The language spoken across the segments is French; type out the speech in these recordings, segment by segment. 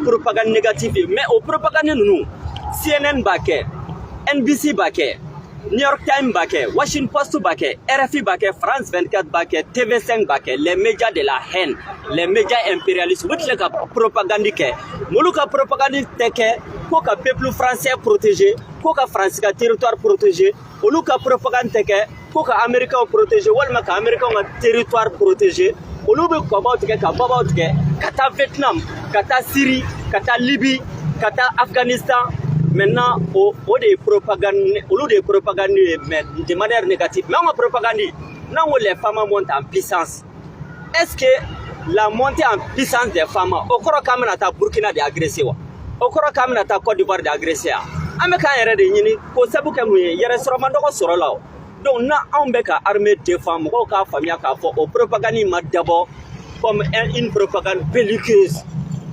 propagande négative mais au propagande nous CNN baké NBC baké New York Times baké Washington Post baké RFI baké France 24 baké TV5 baké les médias de la haine les médias impérialistes wutile ka propagande ke molu ka propagande teke ko ka peuple français protégé ko ka France ka territoire protégé olu ka propagande teke ko ka américain protégé walma ka américain ka territoire protégé olu be ko baw teke ka babaw teke kata Vietnam kata Syrie kata Libye kata Afghanistan. Maintenant, au des propagandes, au des propagandes, mais de manière négative. Mais on propagande, non, les femmes montent en puissance. Est-ce que la montée en puissance des femmes, au cours de Burkina d'agressé, au cours de Côte d'Ivoire d'agressé, Américain est réuni, pour ça, il y a un restaurant sur là. Donc, on a armée de femmes, on a famille, au propagande d'abord comme une propagande belliqueuse.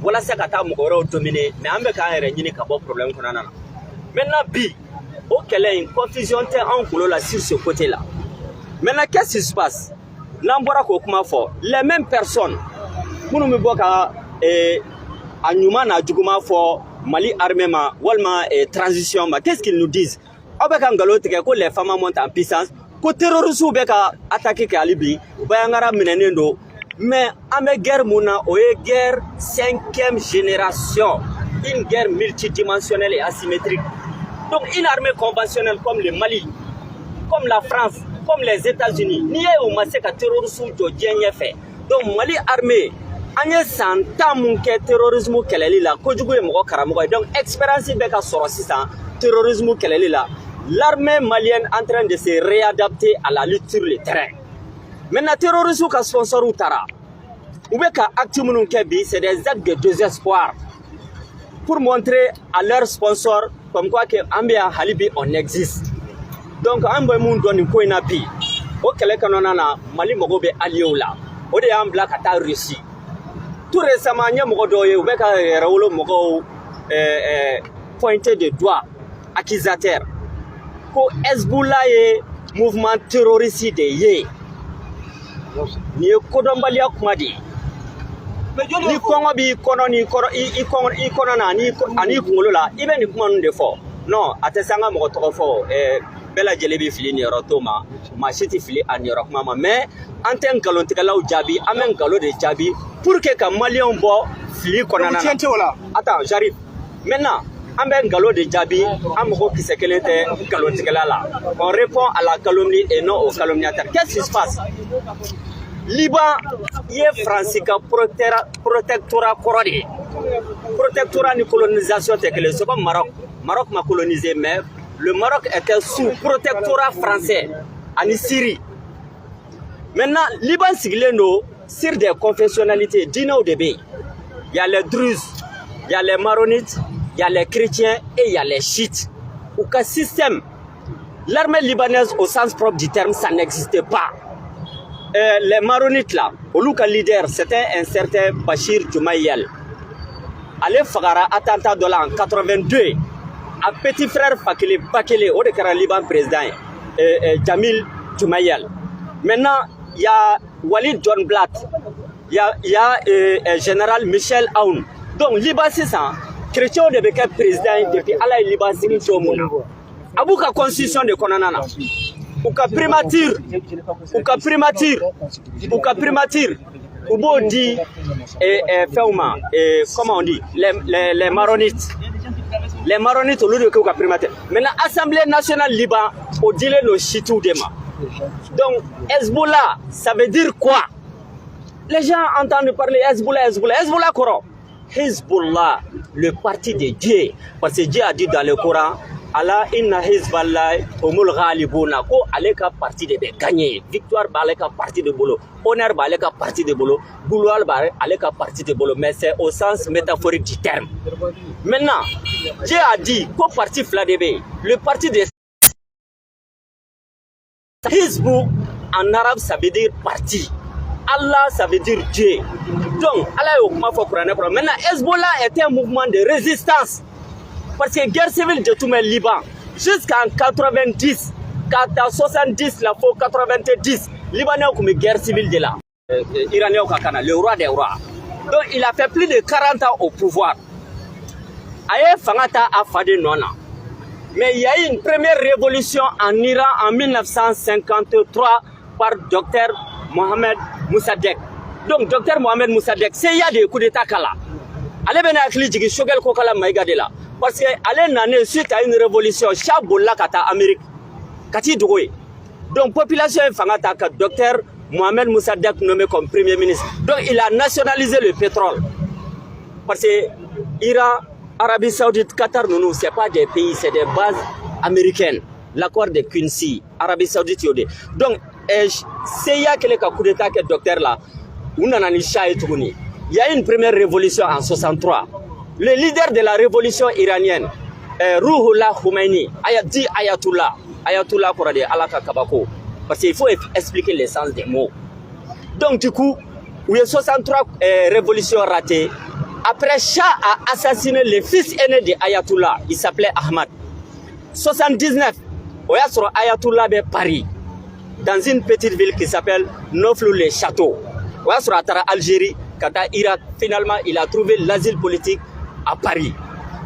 Voilà ce que tu dominé, mais on a un problème. Maintenant, il y a une confusion sur ce côté-là. Maintenant, qu'est-ce qui se passe? Les mêmes personnes, pour nous Mali armement, Walma transition, qu'est-ce qu'ils nous disent? Les femmes montent en puissance, que terroristes attaquent à Libye, mais la guerre est guerre 5e génération, une guerre multidimensionnelle et asymétrique. Donc une armée conventionnelle comme le Mali, comme la France, comme les États-Unis, n'y a eu massacre terroriste fait. Donc Mali armée, on est sans que terrorisme qu'elle est là, donc expérience beka sorosisa terrorisme qu'elle est là. L'armée malienne en train de se réadapter à la lutte sur le terrain. Maintenant, terroristes qui sponsor ou tara, ou bien c'est des actes de désespoir pour montrer à leurs sponsors comme quoi que Ambia Halibi on existe. Donc, Ambe Moun donne une coinapi. Au Kelekanona, Mali Mogobe Aliola, au de Ambla Kata Russie. Tout récemment, il y a un Beka Raoul Mogo pointé de doigt, accusateur. Ko Hezbollah est mouvement terroriste de Yé. Ni kodombalia kumadi ni kongo bi kono ni kono i kono na ni ani kungolola ibe ni kuma nde fo non atesanga mo to fo bela jelebi fili ni rotoma ma shiti fili an yorok mama mais anten galon tikala u jabi amen galo de jabi pour que ka malien bo fili konana attends j'arrive maintenant amben galo de jabi amko kisekelete galon tikala la on répond à la calomnie et non au calomniateur. Qu'est-ce qui se passe? Liban est français protectorat corrodi. Protectorat ni colonisation c'est comme Maroc. Maroc m'a colonisé mais le Maroc était sous protectorat français en Syrie. Maintenant Liban siglendo sur des confessionnalités dino de bay. Il y a les Druzes, il y a les Maronites, il y a les chrétiens et il y a les chiites. Aucun système. L'armée libanaise au sens propre du terme, ça n'existait pas. Les Maronites là, au look leader, c'était un certain Bachir Djoumaïel. Allez Fagara, attentat de l'an 82, un petit frère Fakele Bakele, au décret Liban président, Jamil Djoumaïel. Maintenant, il y a Walid John Blatt, il y a général Michel Aoun. Donc, Liban, c'est ça. Chrétien de Beka président depuis Allah Liban, c'est une chose. Abouka constitution de Konanana. Ou ka primature, ou beau dit, comment on dit, les Maronites. Les Maronites au lieu de ka primature. Maintenant, Assemblée nationale Liban, au dit le chitou dema. Donc, Hezbollah, ça veut dire quoi? Les gens entendent parler Hezbollah Coran. Hezbollah, le parti de Dieu. Parce que Dieu a dit dans le Coran, Allah inna Hezbollah umul ghalibuna ko aleka parti de gagner victoire ba aleka parti de bolo honneur ba aleka parti de bolo gloire ba aleka parti de bolo mais c'est au sens métaphorique du terme. Maintenant Dieu a dit ko parti fladebe le parti de Hizbou en arabe ça veut dire parti. Allah ça veut dire Dieu. Donc Allah est au comment faut prendre. Maintenant Hezbollah était un mouvement de résistance. Parce que guerre civile de tout le Liban, jusqu'en 90, 70, la fois 90, Libanais ont commis guerre civile de là. Iranien au Kakana, le roi des rois. Donc il a fait plus de 40 ans au pouvoir. aye fangata a fade nona. Mais il y a eu une première révolution en Iran en 1953 par Dr Mohamed Mossadegh. Donc Dr Mohamed Mossadegh, c'est il y a des coups d'état kala. Allez ben akli jigi shogel ko kala maïga de là. Parce que allez nané suite à une révolution chabola kata Amérique. Kati doué. Donc population fangata ka Dr Mohamed Mossadegh nommé comme premier ministre. Donc il a nationalisé le pétrole. Parce que Iran, Arabie Saoudite, Qatar, non, ce n'est pas des pays, c'est des bases américaines. L'accord de Quincy, Arabie Saoudite, Yodé. Donc, c'est il y a quelques coups d'état que le docteur là, il y a eu une première révolution en 63. Le leader de la révolution iranienne, Ruhollah Khomeini, a dit Ayatollah Korade Alaka Kabako. Parce qu'il faut expliquer le sens des mots. Donc, du coup, il y a 63 révolutions ratées. Après, Shah a assassiné le fils aîné de Ayatollah. Il s'appelait Ahmad. 79, il y a Ayatollah de Paris, dans une petite ville qui s'appelle Noflou-les-Châteaux. Il y a Algérie, Qatar, Irak. Finalement, il a trouvé l'asile politique à Paris.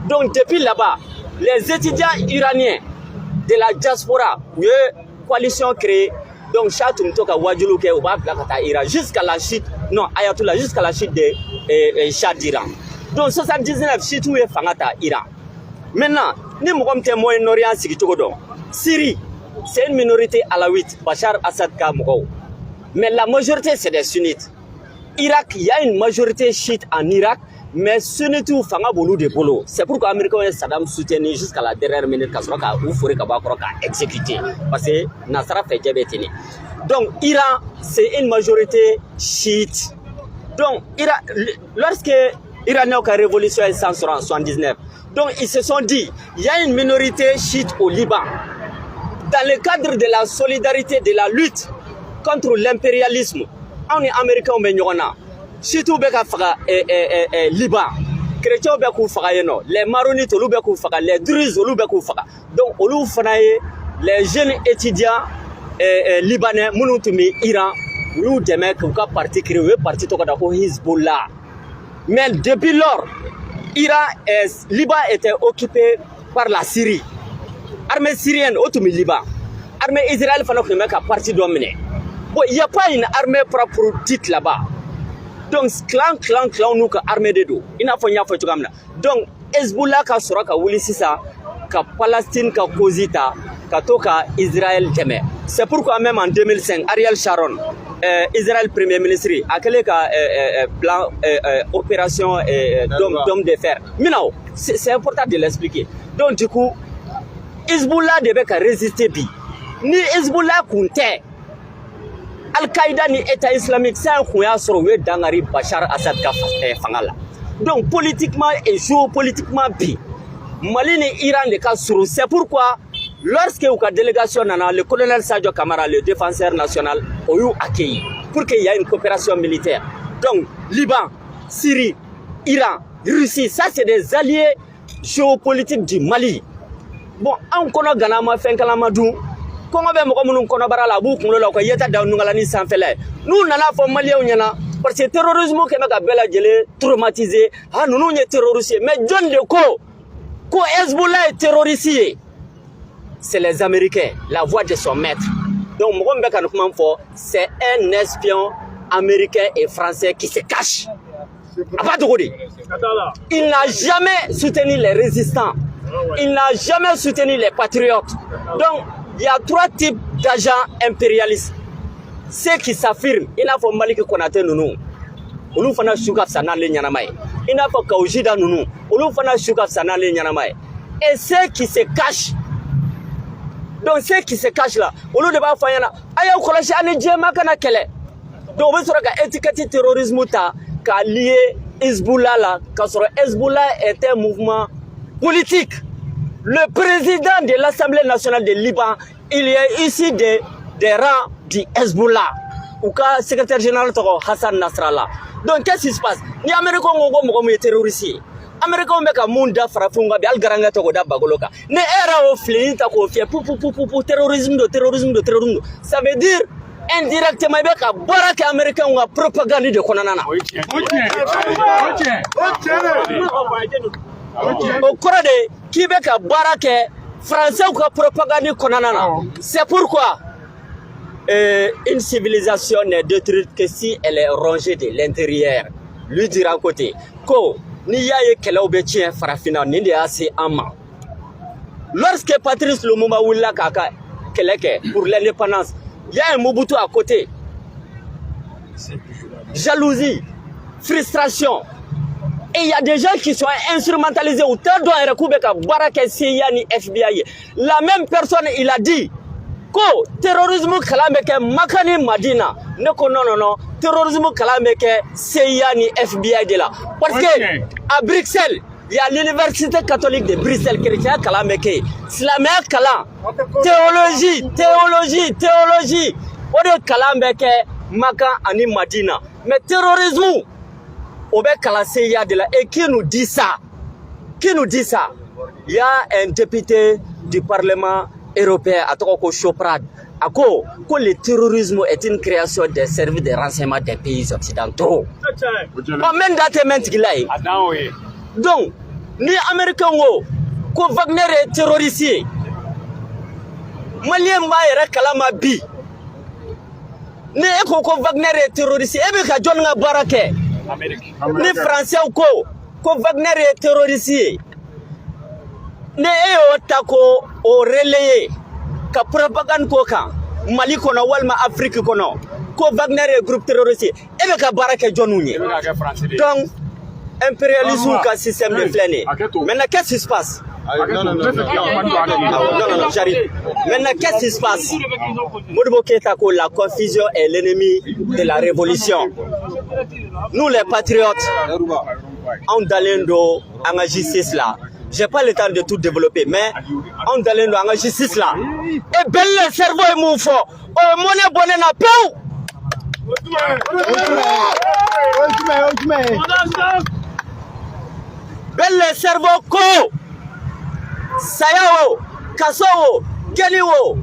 Donc, depuis là-bas, les étudiants iraniens de la diaspora, il y a une coalition créée. Donc, Shah Tumtoka Wadjoulouke, jusqu'à la chute, non, Ayatollah, jusqu'à la chute de Shah d'Iran. Donc, 79, Chitou et Fangata, Iran. Maintenant, nous sommes témoins Moyen-Orient, Syrie, c'est une minorité alawite, Bachar Assad Kamou. Mais la majorité, c'est des sunnites. Irak, il y a une majorité chiite en Irak, mais sunnites ou Fanga Boulou de Bolo. C'est pourquoi les Américains et Saddam soutiennent jusqu'à la dernière minute quand ils ont exécuté. Parce que Nasra fait Djabetini. Donc, Iran, c'est une majorité chiite. Donc, lorsque l'Iran a révolution en 1979, donc ils se sont dit, il y a une minorité chiite au Liban. Dans le cadre de la solidarité, de la lutte contre l'impérialisme, on est américain, mais nous sommes surtout Liban. Chrétiens, les Maronites, les Druzes, donc les jeunes étudiants libanais, Iran, nous sommes parti créé, parti Hezbollah. Mais depuis lors, Liban était occupé par la Syrie. Armée syrienne, automi Liban. Armée israélienne, il y a partie dominée. Bon, il n'y a pas une armée propre dite là-bas. Donc, clan, nous, armée de dos. Il n'y a pas de donc, Hezbollah, ka soraka wuli sisa, ka Palestine, ka Kozita, ka toka Israël deme. C'est pourquoi même en 2005, Ariel Sharon, Israël Premier ministre, a créé un plan opération d'homme de fer. Mais non, c'est important de l'expliquer. Donc, du coup, Hezbollah devait résister. Ni Hezbollah comptait. Al-Qaïda ni État islamique, c'est un kouya sur le Dangari Bachar Assad Fangala. Donc, politiquement et géopolitiquement, Mali et Iran de Kassuru. C'est pourquoi, lorsque la délégation, le colonel Sadio Kamara, le défenseur national, a eu accueilli pour qu'il y ait une coopération militaire. Donc, Liban, Syrie, Iran, Russie, ça c'est des alliés géopolitiques du Mali. Bon, on connaît Ganama, Fenkalamadou. Comment bien nous connaissons la boucle de la Koyeta d'Aungalani sans faire. Nous n'allons pas Maliens, parce que le terrorisme qui m'a traumatisé, nous sommes terrorisés. Mais John de Ko Hezbollah est terrorisé. C'est les Américains, la voix de son maître. Donc, c'est un espion américain et français qui se cache. Il n'a jamais soutenu les résistants. Il n'a jamais soutenu les patriotes. Donc, il y a trois types d'agents impérialistes. Ceux qui s'affirment, il n'a pas Malik Konate Nounou. Olu fana Chougaf Sanale Nyanamae. Il n'a pas Kaoujida Nounou. Olu fana Chougaf Sanale Nyanamae. Et ceux qui se cachent. Donc ceux qui se cachent là, Olu de Bafayana, Aya Kolashi Ane Djema Kana Kele. Donc on veut dire que étiquette terrorisme ta, qu'a lié Hezbollah là, car Hezbollah est un mouvement politique. Le président de l'Assemblée nationale de Liban, il est ici des rangs du Hezbollah. Ou le secrétaire général Hassan Nasrallah. Donc qu'est-ce qui se passe? Les Américains ont été terroristes. Les Américains ont été frafunga bi algaranga to da bagoloka. Ne era o fli ta ko fie pou terrorisme. Ça veut dire indirectement beka baraka américain ou propagande de konanana. Au cours de Québec à Baraké, Français ou propagande konanana. C'est pourquoi une civilisation n'est détruite que si elle est rongée de l'intérieur. Lui dira à côté, ko ni yaye kelaubetien farafina ni de assez ama. Lorsque Patrice Lumumba Willa Kaka Keleke pour l'indépendance, il y a un Mobutu à côté. Jalousie, frustration. Et il y a des gens qui sont instrumentalisés ou tel doit Rekubeka Baraka CIA ni FBI. La même personne, il a dit que terrorisme kalameke makani Madina. Ne non, terrorisme kalameke CIA ni FBI de là. Parce que à Bruxelles, il y a l'université catholique de Bruxelles chrétien kalameke. Islamien kalam. Théologie. On est kalameke maka ani Madina. Mais terrorisme au bec à la CIA de là. Et qui nous dit ça? Il y a un député du Parlement européen à Toko Choprad. À quoi que le terrorisme est une création des services de renseignement des pays occidentaux. Même donc, ni Américains ko Wagner est terroriste. Malien ma kalama bi. Ni ko Wagner est terroriste. Ebe ka John nga Barake. Les Français ou ko Wagner est terroriste. Ne eo tako o relayer ka propagande ko kan Mali kono walma Afrique kono ko Wagner est groupe terroriste. Ebe ka Barake Johnunye. Donc impérialisme ka système de flâner. Maintenant qu'est-ce qui se passe? Non, j'arrive. Maintenant, qu'est-ce qui se passe? Modibo Keïta, la confusion est l'ennemi de la révolution. Nous, les patriotes, on d'alendo en justice là. J'ai pas le temps de tout développer, mais on d'alendo en justice là. Et belle cerveau est mon fort. Oh, mon bonne na peu. Belle cerveau ko. Sayao, Kasowo, Geliwo,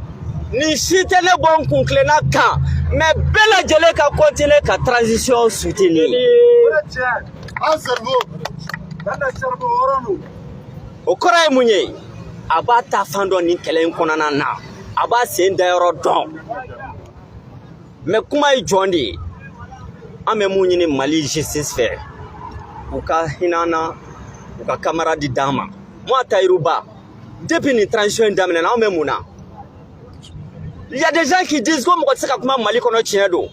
ni chite ne bon kunklena kan, mais bela jele ka continuer ka transition soutenue. O kora munye, aba ta fando ni kelen konana na, aba sen dayoro don. Mais kuma i jondi, ame munye ni Mali justice fait. Uka hinana, uka camarade dama. Moi Taïrouba. Depuis une transition d'amener en même mouna. Il y a des gens qui disent comme on sait comment Mali kono tiendo.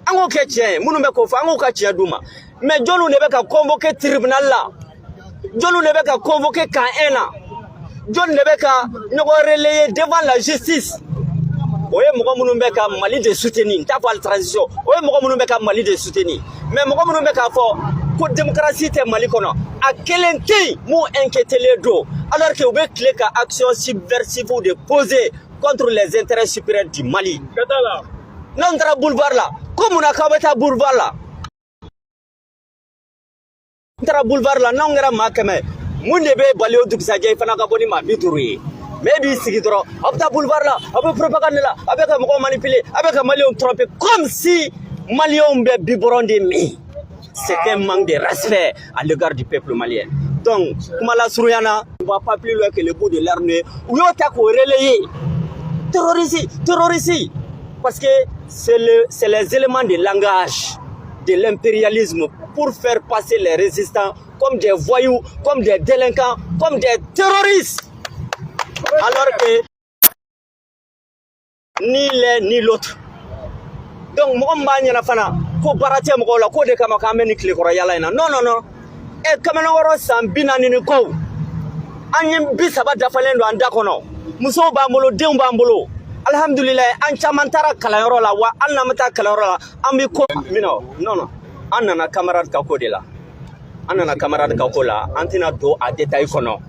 Ango ke tien, munu me ko fa ango ka tienduma. Mais Jonu ne be ka convoquer tribunal là. Jonu ne be ka convoquer kan ena. Jonu ne be ka no relayer devant la justice. Oye moko munu be ka Mali de soutenir, ta pas la transition. Oye moko munu be ka Mali de soutenir. Mais moko munu be ka fo ko démocratie te Mali kono. À quel inté mou inquiéter les dos alors que vous avez clé qu'à action subversive ou de poser contre les intérêts supérieurs du Mali. Non, tra boulevard là. Comme on a kabata boulevard là. Tra boulevard là, non, on a makame. Moun nebe balio du bisaje fana kaboni ma bituri. Maybe sigidro. Abta boulevard là, avec propagande là, avec un mot manipulé, avec un Malion trompé, comme si Malion be biberon de mi. C'est un manque de respect à l'égard du peuple malien. Donc, Kumala Souriana ne va pas plus loin que le bout de l'armée. Où il y a relayer. Terroriser. Parce que c'est les éléments de langage de l'impérialisme pour faire passer les résistants comme des voyous, comme des délinquants, comme des terroristes. Alors que ni l'un ni l'autre. Donc, moi, ko barate mo la ko de kama kameni klikoro yala ina non e kamena woro sambina ni ko anyim bisaba dafalendo anda kono muso bambulo dem bambulo alhamdulillah an chamantara kala yoro la wa anna mata kala yoro la ambi ko mino non anna camarade ka ko de la anna camarade ka ko la antina do a détail kono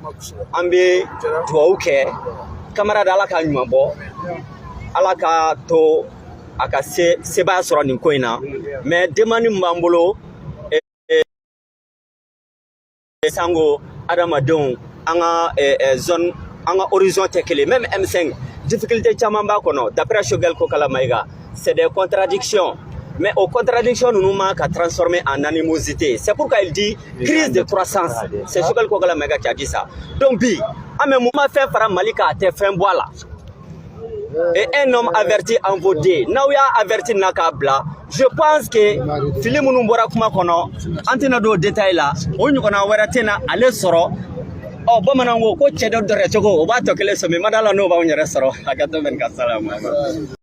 ambi to oke camarade ala ka nyuma bo ala ka to aka seba soro ni ko ina mais demani mbambolo sango adama don anga zone anga horizon tekele même M5 difficulté chama ba kono d'après Shogel ko kala maiga c'est des contradictions Mais aux contradictions, nous nous manquons à transformer en animosité. C'est pourquoi il dit crise de croissance. C'est ce que le Kogala Mega qui a dit ça. Donc, bi, à mes moments, fait par Malika a été fait un bois là. Et un homme averti en vaudé. Naouya averti Nakabla. Je pense que Philippe Mounoubora Kumakono, Antinado détail là, on y a Waratena, allez soro. Oh, Bamanango, coach de Retogo, Obato Kelso, Madala Nova, on y restera.